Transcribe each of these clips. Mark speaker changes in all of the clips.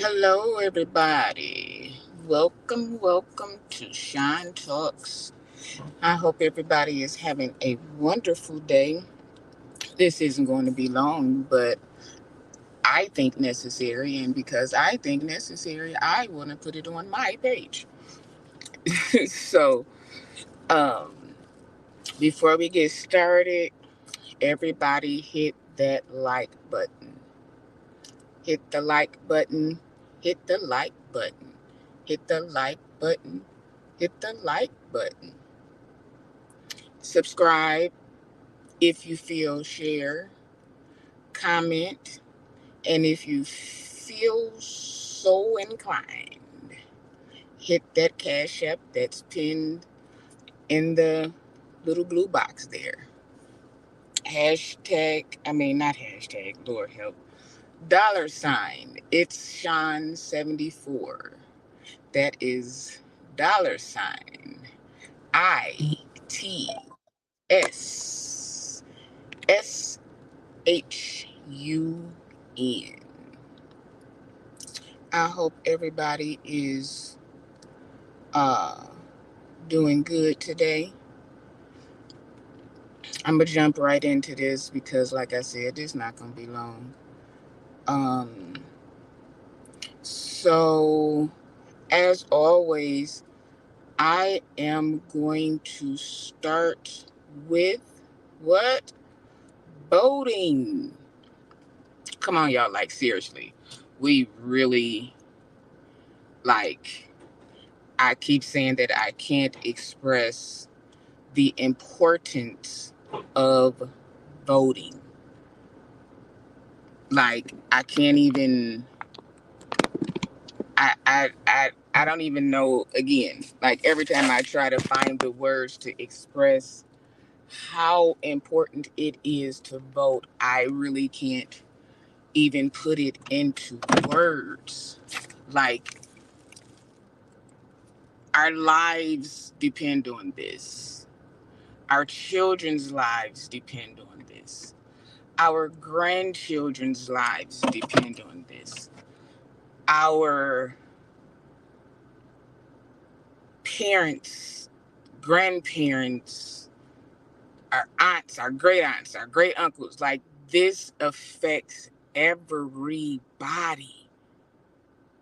Speaker 1: Hello, everybody. Welcome to Shine Talks. I hope everybody is having a wonderful day. This isn't going to be long, but I think necessary, and because I think necessary, I want to put it on my page. so, um, before we get started, everybody hit that like button. Hit the like button. Hit the like button. Hit the like button. Hit the like button. Subscribe if you feel, share, comment, and if you feel so inclined, hit that cash app that's pinned in the little blue box there. Not hashtag, Lord help. $, it's Sean74. That is $ITSSHUN. I hope everybody is uh, doing good today. I'm gonna jump right into this because, like I said, it's not gonna be long. Um, so, as always, I am going to start with what? Voting. Come on, y'all. Like, seriously. We really, like, I keep saying that I can't express the importance of voting. Like, I can't even, I don't even know, again, like, every time I try to find the words to express how important it is to vote, I really can't even put it into words. Like, our lives depend on this. Our children's lives depend on this. Our grandchildren's lives depend on this. Our parents, grandparents, our aunts, our great uncles, like, this affects everybody.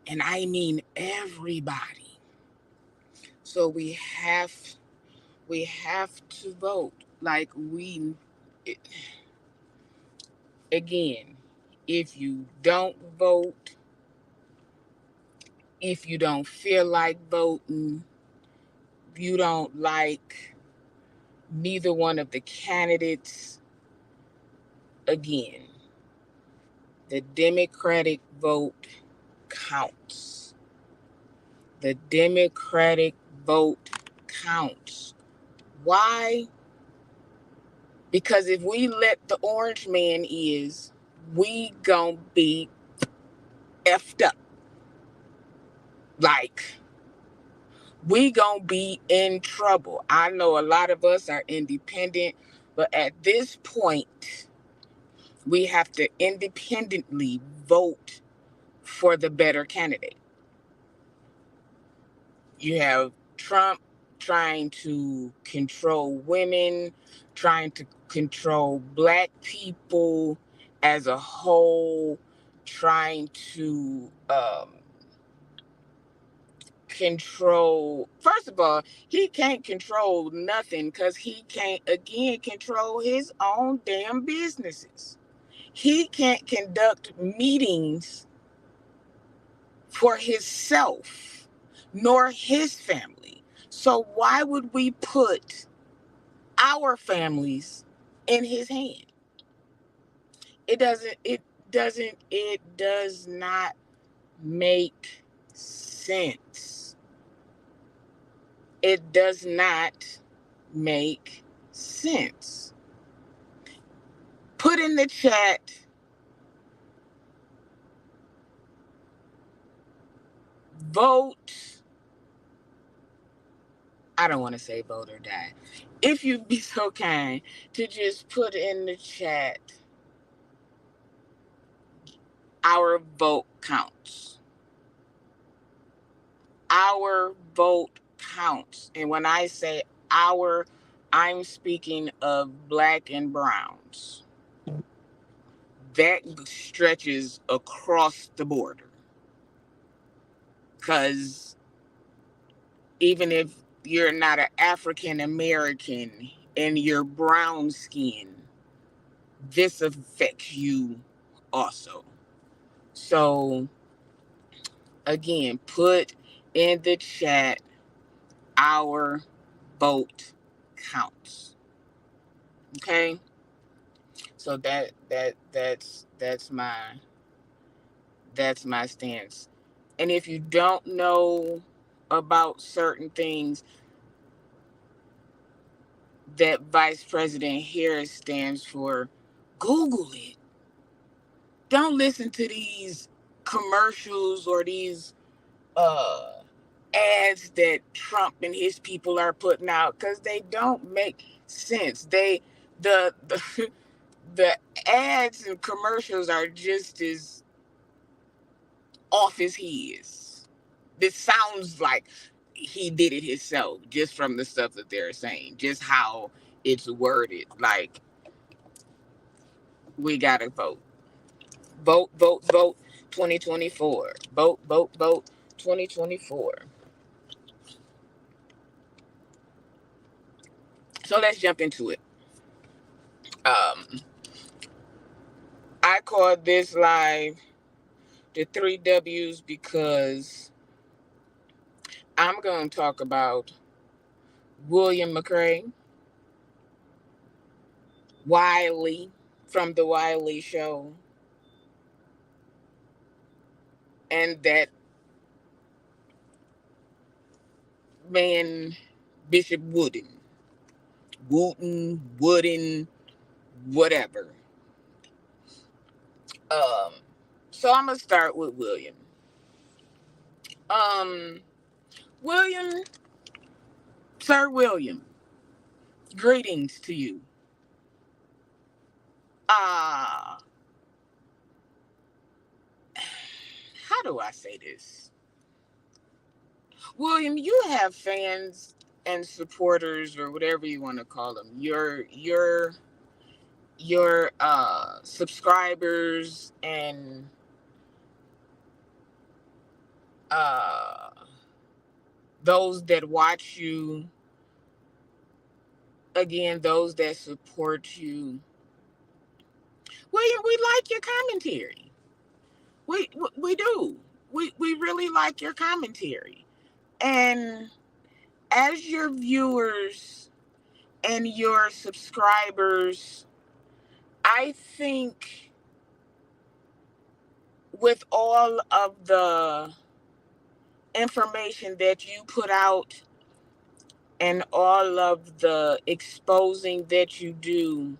Speaker 1: And I mean everybody. So we have to vote. Like, again, if you don't vote, if you don't feel like voting, you don't like neither one of the candidates, again, the Democratic vote counts. The Democratic vote counts. Why? Because if we let the orange man is, we gonna be effed up. Like, we gonna be in trouble. I know a lot of us are independent, but at this point, we have to independently vote for the better candidate. You have Trump trying to control women, trying to control black people as a whole, trying to control. First of all, he can't control nothing because he can't, again, control his own damn businesses. He can't conduct meetings for himself nor his family. So why would we put our families in his hand? It does not make sense. It does not make sense. Put in the chat, vote. I don't want to say vote or die. If you'd be so kind to just put in the chat, our vote counts. Our vote counts. And when I say our, I'm speaking of black and browns. That stretches across the border. Because even if you're not an African American and you're brown skin, this affects you also. So, again, put in the chat, our vote counts. Okay? So that's my stance. And if you don't know about certain things that Vice President Harris stands for, Google it. Don't listen to these commercials or these uh ads that Trump and his people are putting out, because they don't make sense. The the ads and commercials are just as off as he is. This sounds like he did it himself, just from the stuff that they're saying, just how it's worded. Like, we gotta vote. Vote, vote, vote 2024. Vote, vote, vote 2024. So let's jump into it. I called this live the 3 W's because I'm going to talk about William McRae, Wiley from the Wiley Show, and that man, Bishop Wooden, whatever. So I'm gonna start with William. William, Sir William, greetings to you. How do I say this? William, you have fans and supporters, or whatever you want to call them. Your subscribers and uh those that watch you, again, those that support you. William, we like your commentary. We do. We really like your commentary. And as your viewers and your subscribers, I think with all of the information that you put out and all of the exposing that you do,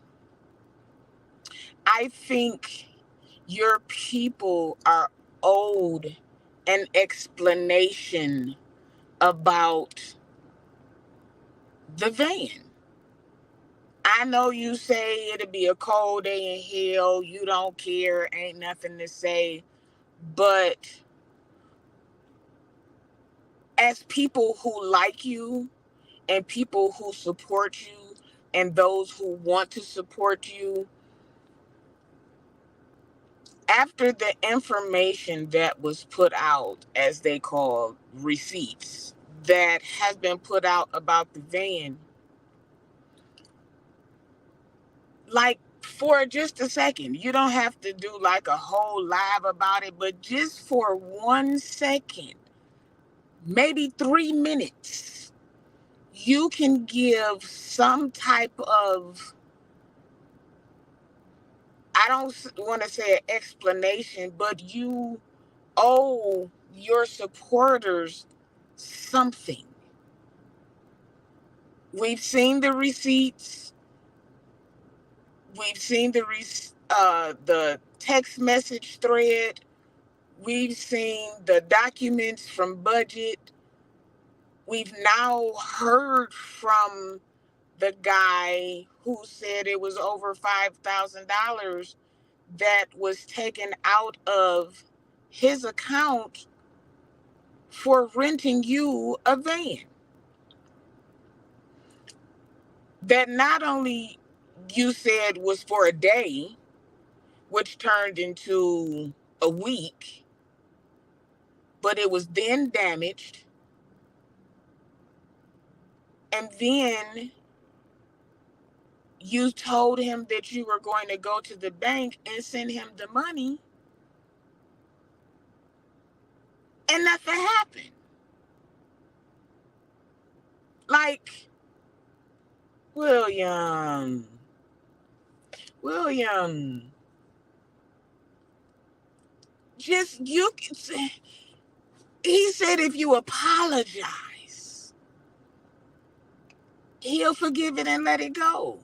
Speaker 1: I think your people are owed an explanation about the van. I know you say it'll be a cold day in hell, you don't care, ain't nothing to say, but as people who like you and people who support you and those who want to support you, after the information that was put out, as they call receipts, that has been put out about the van, like, for just a second, you don't have to do like a whole live about it, but just for 1 second, maybe 3 minutes, you can give some type of, I don't want to say an explanation, but you owe your supporters something. We've seen the receipts. We've seen the text message thread. We've seen the documents from budget. We've now heard from the guy who said it was over $5,000 that was taken out of his account for renting you a van that not only you said was for a day, which turned into a week, but it was then damaged. And then you told him that you were going to go to the bank and send him the money, and nothing happened. Like, William, William, just you. He said if you apologize, he'll forgive it and let it go.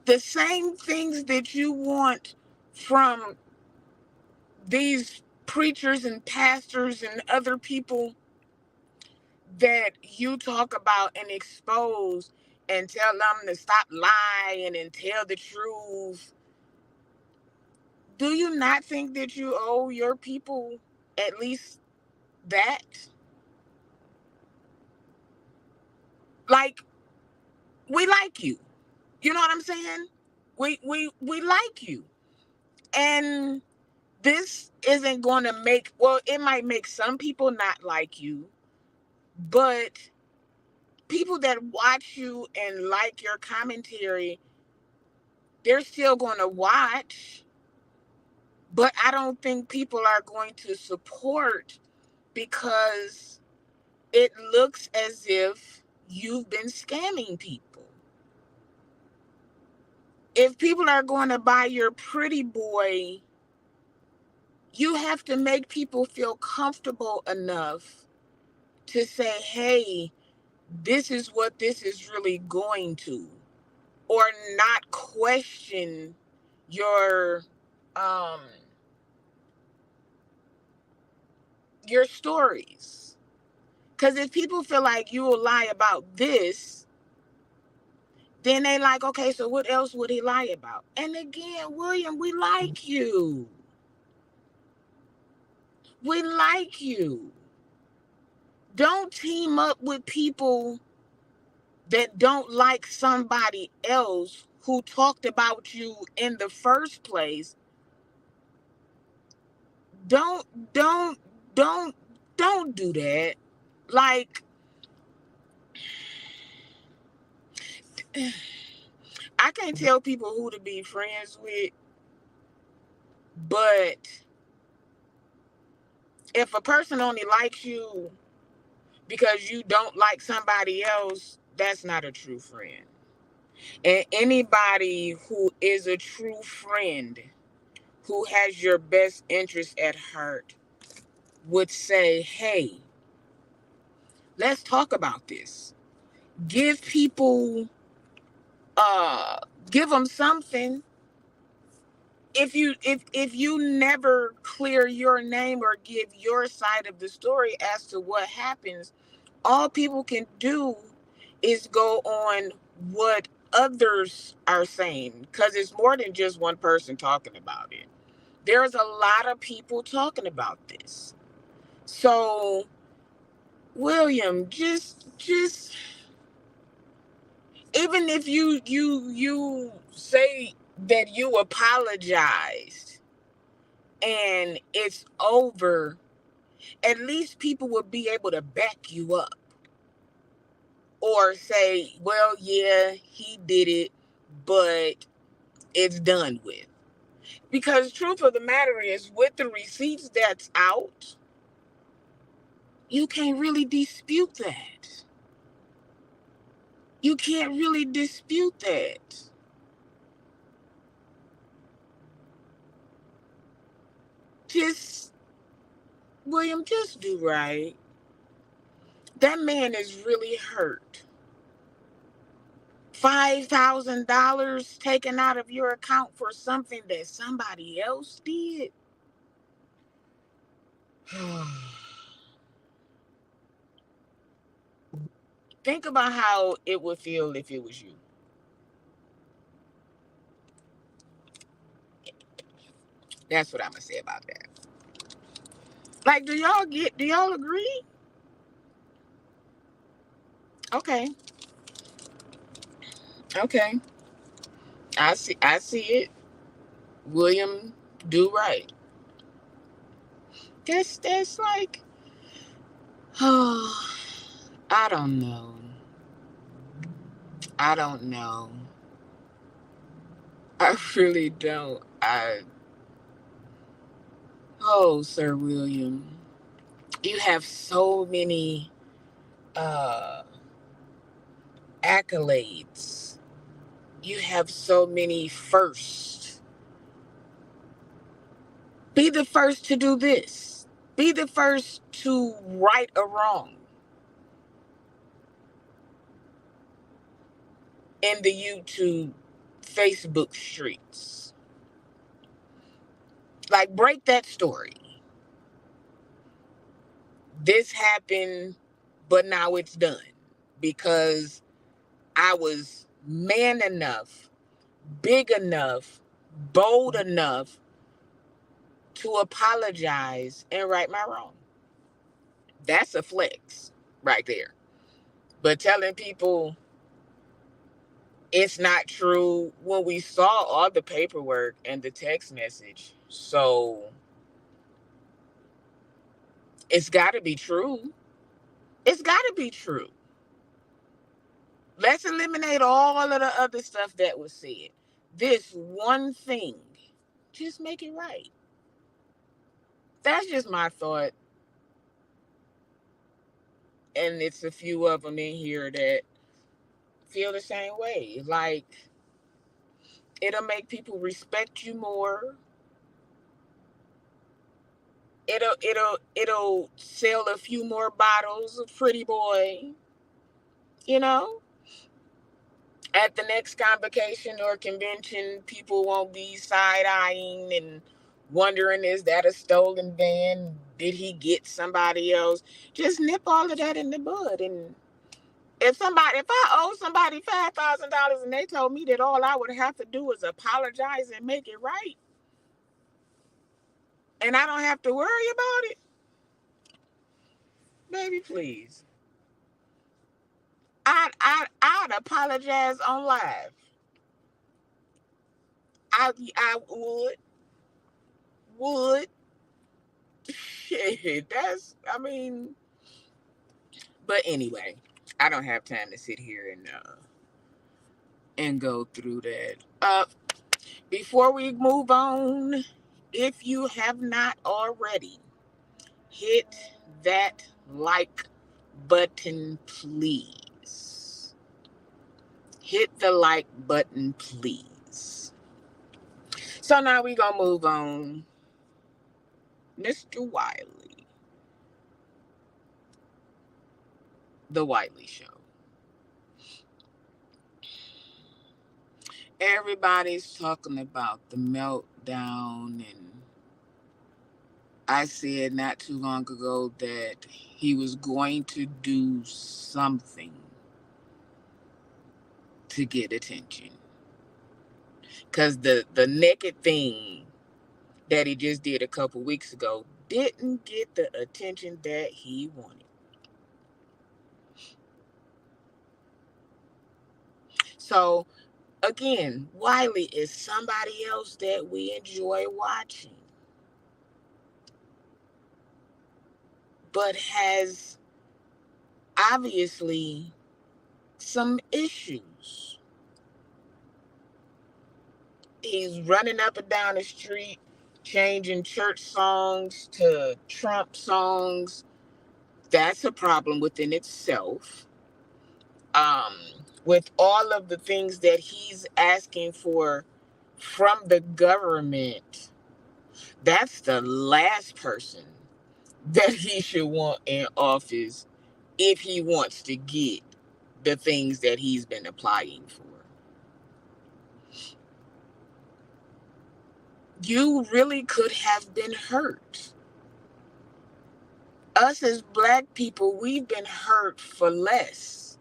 Speaker 1: The same things that you want from these preachers and pastors and other people that you talk about and expose and tell them to stop lying and tell the truth. Do you not think that you owe your people at least that? Like, we like you. You know what I'm saying? We like you. And this isn't going to make, well, it might make some people not like you, but people that watch you and like your commentary, they're still going to watch. But I don't think people are going to support because it looks as if you've been scamming people. If people are going to buy your pretty boy, you have to make people feel comfortable enough to say, hey, this is what this is really going to, or not question your um your stories. Because if people feel like you will lie about this, then they like, okay, so what else would he lie about? And again, William, we like you. We like you. Don't team up with people that don't like somebody else who talked about you in the first place. Don't don't don't don't do that. Like, I can't tell people who to be friends with, but if a person only likes you because you don't like somebody else, that's not a true friend. And anybody who is a true friend, who has your best interest at heart, would say, hey, let's talk about this. Give people, uh, give them something. If you never clear your name or give your side of the story as to what happens, all people can do is go on what others are saying, because it's more than just one person talking about it. There's a lot of people talking about this. So, William, just even if you say that you apologized and it's over, at least people will be able to back you up or say, well, yeah, he did it, but it's done with. Because truth of the matter is, with the receipts that's out, you can't really dispute that. You can't really dispute that. Just, William, just do right. That man is really hurt. $5,000 taken out of your account for something that somebody else did. Think about how it would feel if it was you. That's what I'm gonna say about that. Like, do y'all agree? Okay. Okay. I see it. William do right. That's like, oh, I don't know. I don't know. I really don't. Oh, Sir William, you have so many uh accolades. You have so many firsts. Be the first to do this. Be the first to right a wrong in the YouTube, Facebook streets. Like, break that story. This happened, but now it's done because I was man enough, big enough, bold enough to apologize and right my wrong. That's a flex right there. But telling people it's not true when we saw all the paperwork and the text message. So it's got to be true. It's got to be true. Let's eliminate all of the other stuff that was said. This one thing, just make it right. That's just my thought. And it's a few of them in here that feel the same way. Like, it'll make people respect you more. It'll sell a few more bottles of Pretty Boy, you know? At the next convocation or convention, people won't be side-eyeing and wondering, is that a stolen van? Did he get somebody else? Just nip all of that in the bud. And if I owe somebody $5,000 and they told me that all I would have to do is apologize and make it right, and I don't have to worry about it, baby, please. I'd apologize on live. I would. Shit, I mean, but anyway, I don't have time to sit here and go through that. Before we move on, if you have not already, hit that like button, please. Hit the like button, please. So now we gonna move on. Mr. Wiley, The Wiley Show. Everybody's talking about the meltdown, and I said not too long ago that he was going to do something to get attention. Because the naked thing that he just did a couple weeks ago didn't get the attention that he wanted. So, again, Wiley is somebody else that we enjoy watching, but has obviously some issues. He's running up and down the street, changing church songs to Trump songs. That's a problem within itself. Um, with all of the things that he's asking for from the government, that's the last person that he should want in office if he wants to get the things that he's been applying for. You really could have been hurt. Us as Black people, we've been hurt for less.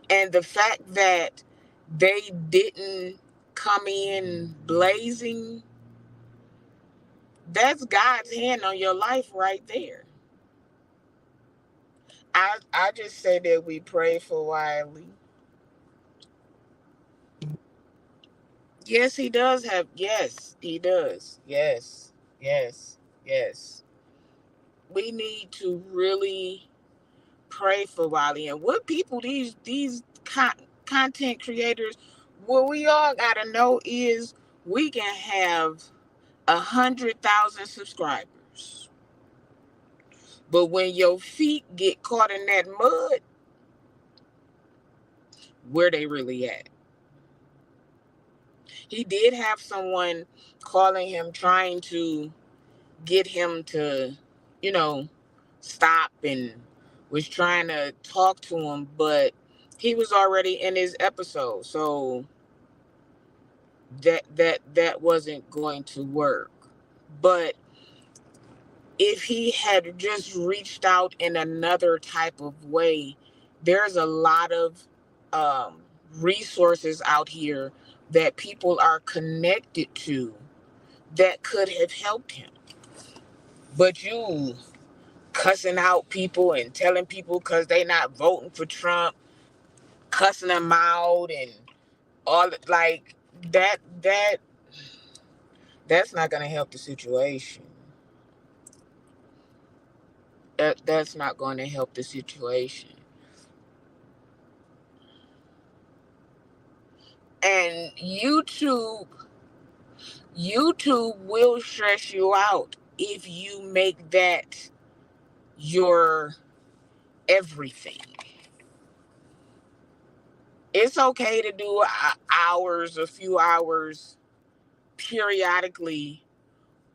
Speaker 1: And the fact that they didn't come in blazing That's God's hand on your life right there. I just say that we pray for Wiley. Yes, he does have. Yes, he does. Yes, yes, yes. We need to really pray for Wiley. And what people content creators, what we all gotta know is we can have 100,000 subscribers, but when your feet get caught in that mud, where they really at? He did have someone calling him, trying to get him to, you know, stop, and was trying to talk to him, but he was already in his episode, so that wasn't going to work. But if he had just reached out in another type of way, there's a lot of um, resources out here that people are connected to that could have helped him. But you cussing out people and telling people because they not voting for Trump, cussing them out and all, like that's not going to help the situation. That's not going to help the situation. And YouTube will stress you out if you make that your everything. It's okay to do hours, a few hours periodically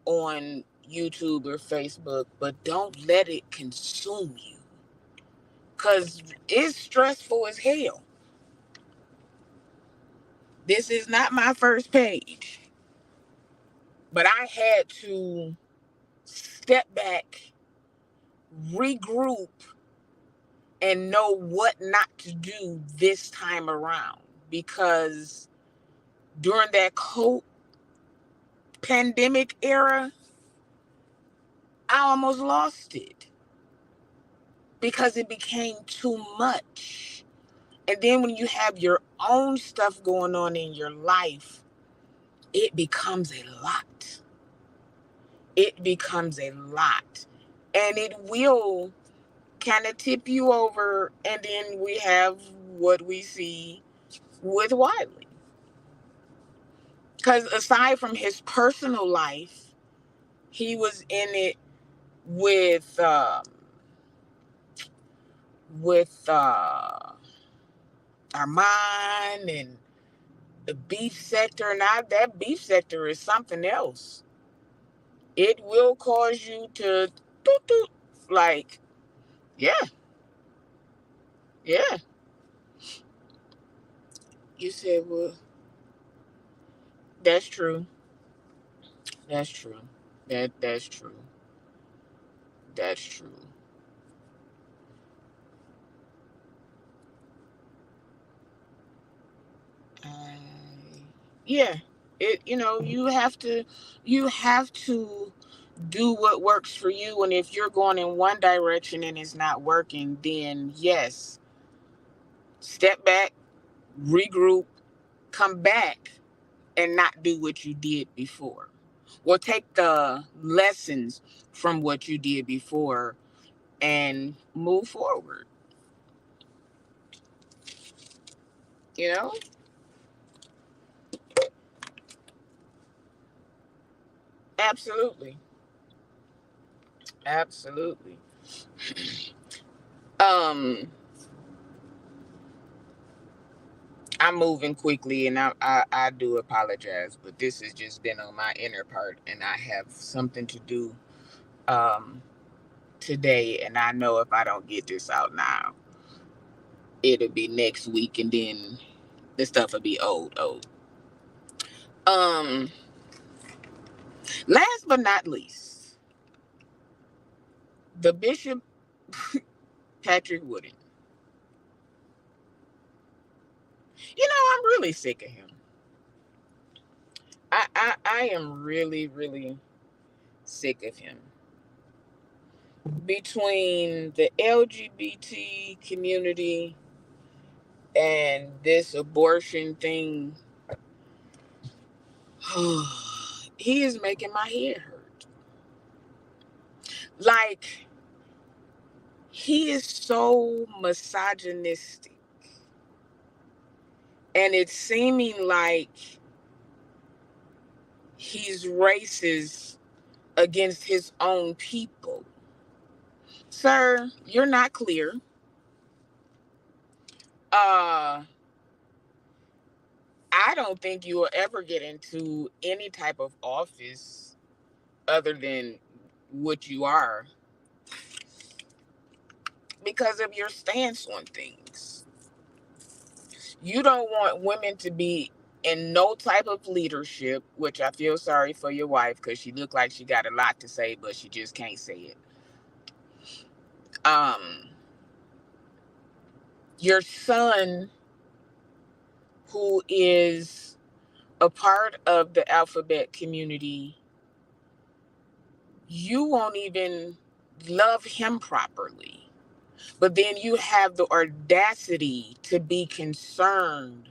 Speaker 1: on YouTube or Facebook, but don't let it consume you, because it's stressful as hell. This is not my first page, but I had to step back, regroup, and know what not to do this time around, because during that COVID pandemic era, I almost lost it because it became too much. And then when you have your own stuff going on in your life, it becomes a lot. It becomes a lot. And it will kind of tip you over. And then we have what we see with Wiley. Because aside from his personal life, he was in it with Armand and the beef sector. Now that beef sector is something else. It will cause you to doot, doot, like, yeah, yeah. You said, well, that's true. That's true. That's true. That's true. Uh, yeah. It, you have to do what works for you, and if you're going in one direction and it's not working, then yes, step back, regroup, come back, and not do what you did before. Or take the lessons from what you did before and move forward. You know? Absolutely. Absolutely. Um, I'm moving quickly, and I do apologize, but this has just been on my inner part, and I have something to do um, today, and I know if I don't get this out now, it'll be next week, and then the stuff will be old. Um, Last but not least, the Bishop Patrick Wooden. I'm really sick of him. I am really, really sick of him. Between the LGBT community and this abortion thing, he is making my head hurt. Like, he is so misogynistic. And it's seeming like he's racist against his own people. Sir, you're not clear. I don't think you will ever get into any type of office other than what you are because of your stance on things. You don't want women to be in no type of leadership, which I feel sorry for your wife because she looked like she got a lot to say, but she just can't say it. Your son, who is a part of the alphabet community, you won't even love him properly. But then you have the audacity to be concerned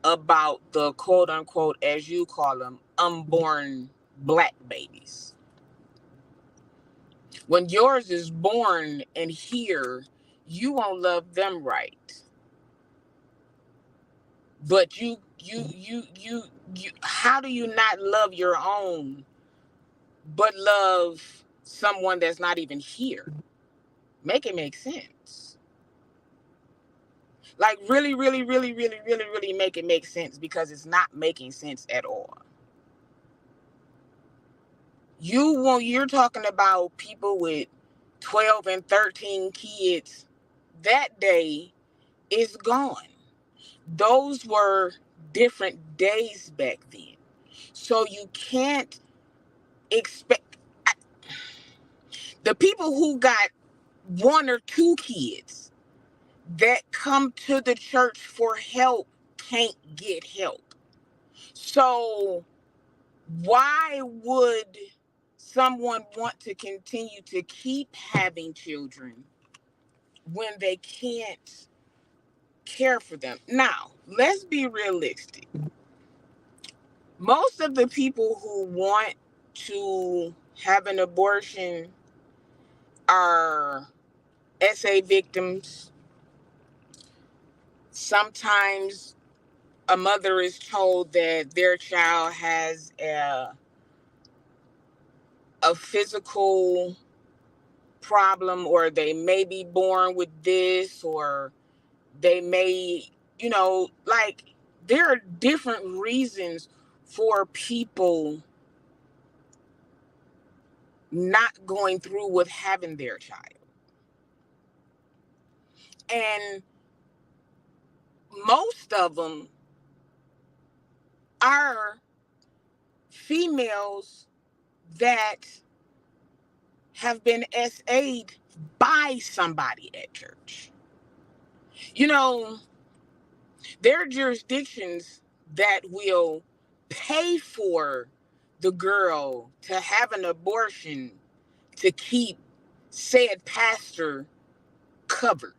Speaker 1: about the quote unquote, as you call them, unborn black babies. When yours is born and here, you won't love them right. But you, how do you not love your own, but love someone that's not even here? Make it make sense. Like, really, really, really, really, really, really make it make sense, because it's not making sense at all. You're talking about people with 12 and 13 kids. That day is gone. Those were different days back then. So you can't expect the people who got 1 or 2 kids that come to the church for help can't get help. So why would someone want to continue to keep having children when they can't care for them? Now, let's be realistic. Most of the people who want to have an abortion are SA victims. Sometimes a mother is told that their child has a physical problem, or they may be born with this, or they may, like, there are different reasons for people not going through with having their child. And most of them are females that have been SA'd by somebody at church. There are jurisdictions that will pay for the girl to have an abortion to keep said pastor covered.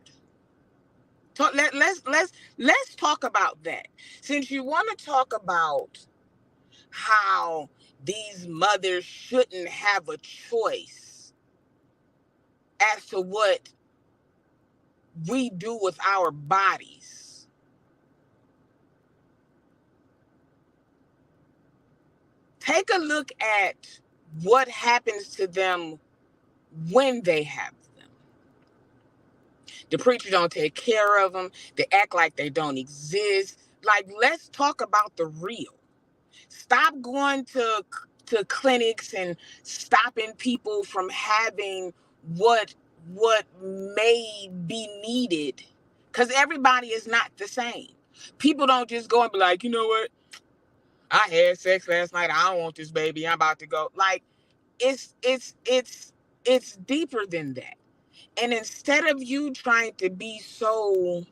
Speaker 1: Let's talk about that. Since you want to talk about how these mothers shouldn't have a choice as to what we do with our bodies, take a look at what happens to them when they have them. The preacher don't take care of them. They act like they don't exist. Like, let's talk about the real. Stop going to clinics and stopping people from having what may be needed, because everybody is not the same. People don't just go and be like, you know what, I had sex last night, I don't want this baby, I'm about to go. Like, it's deeper than that. And instead of you trying to be so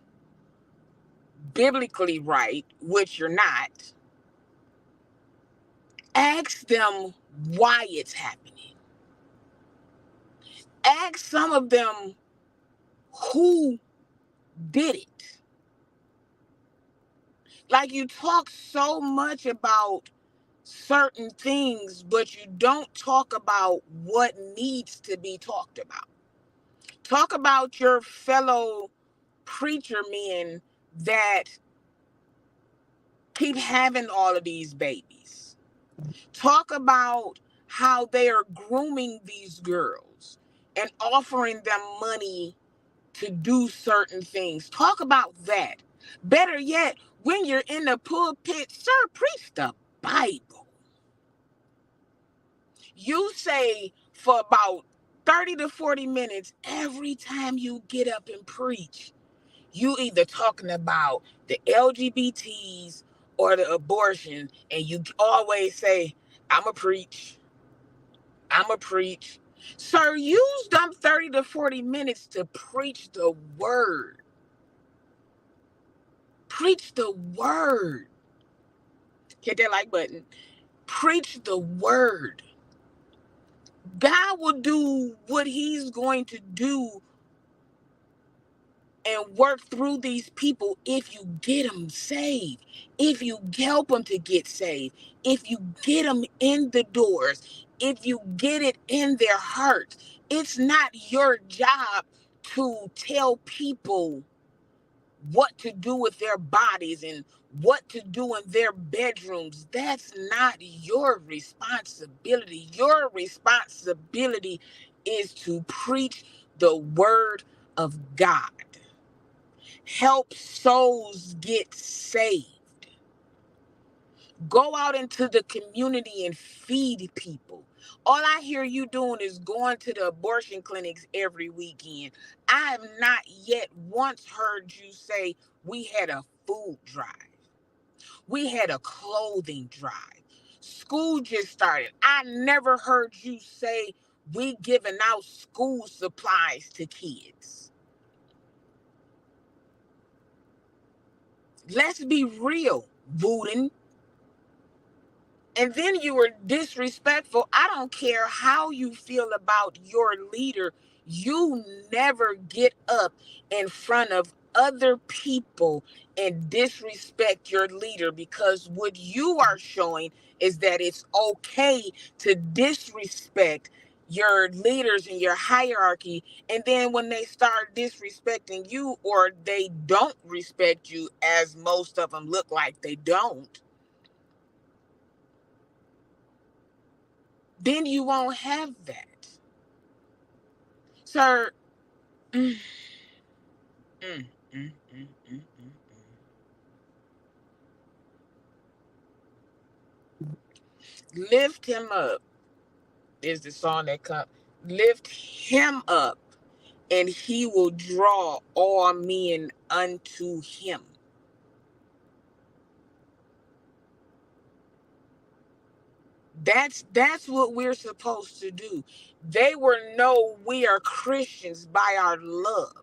Speaker 1: biblically right, which you're not, Ask them why it's happening. Ask some of them who did it. Like, you talk so much about certain things, but you don't talk about what needs to be talked about. Talk about your fellow preacher men that keep having all of these babies. Talk about how they are grooming these girls and offering them money to do certain things. Talk about that. Better yet, when you're in the pulpit, sir, preach the Bible. You say for about 30 to 40 minutes every time you get up and preach, you either talking about the LGBTs or the abortion, and you always say, I'm a preach. I'm a preach. Sir, use them 30 to 40 minutes to preach the word. Preach the word. Hit that like button. Preach the word. God will do what he's going to do and work through these people if you get them saved, if you help them to get saved, if you get them in the doors, if you get it in their hearts. It's not your job to tell people what to do with their bodies and what to do in their bedrooms. That's not your responsibility. Your responsibility is to preach the word of God. Help souls get saved. Go out into the community and feed people. All I hear you doing is going to the abortion clinics every weekend. I have not yet once heard you say we had a food drive. We had a clothing drive. School just started. I never heard you say we giving out school supplies to kids. Let's be real, Wooten. And then you were disrespectful. I don't care how you feel about your leader. You never get up in front of other people and disrespect your leader, because what you are showing is that it's okay to disrespect your leaders and your hierarchy. And then when they start disrespecting you, or they don't respect you, as most of them look like they don't, then you won't have that. Sir, mm, mm, mm, mm, mm, Lift him up is the song that comes. Lift him up, and he will draw all men unto him. That's what we're supposed to do. They will know we are Christians by our love.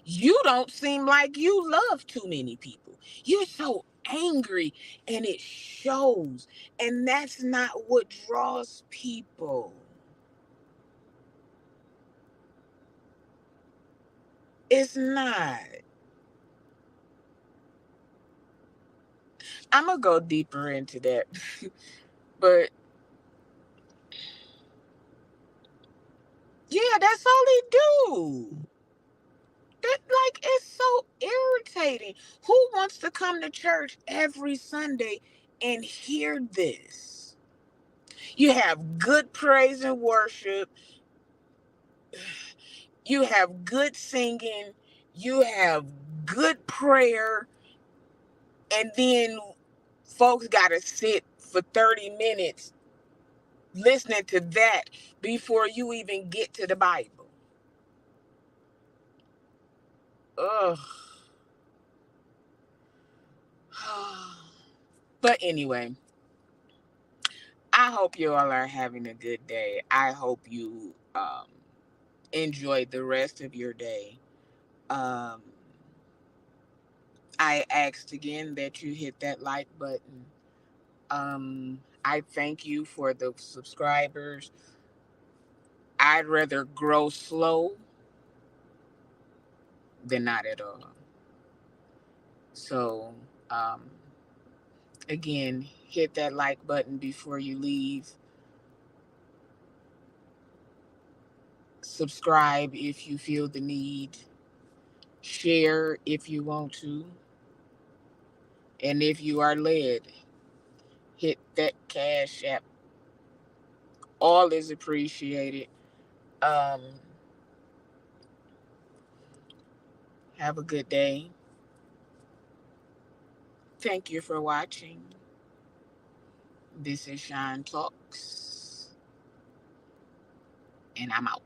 Speaker 1: You don't seem like you love too many people. You're so angry, and it shows. And that's not what draws people. It's not. I'm going to go deeper into that. But yeah, that's all they do. That, like, it's so irritating. Who wants to come to church every Sunday and hear this? You have good praise and worship. You have good singing. You have good prayer. And then folks got to sit for 30 minutes listening to that before you even get to the Bible. Ugh. But anyway, I hope you all are having a good day. I hope you enjoy the rest of your day. Um, I asked again that you hit that like button. I thank you for the subscribers. I'd rather grow slow than not at all. So, um, again, hit that like button before you leave. Subscribe if you feel the need. Share if you want to. And if you are led, hit that Cash App. All is appreciated. Um, have a good day. Thank you for watching. This is Shine Talks, and I'm out.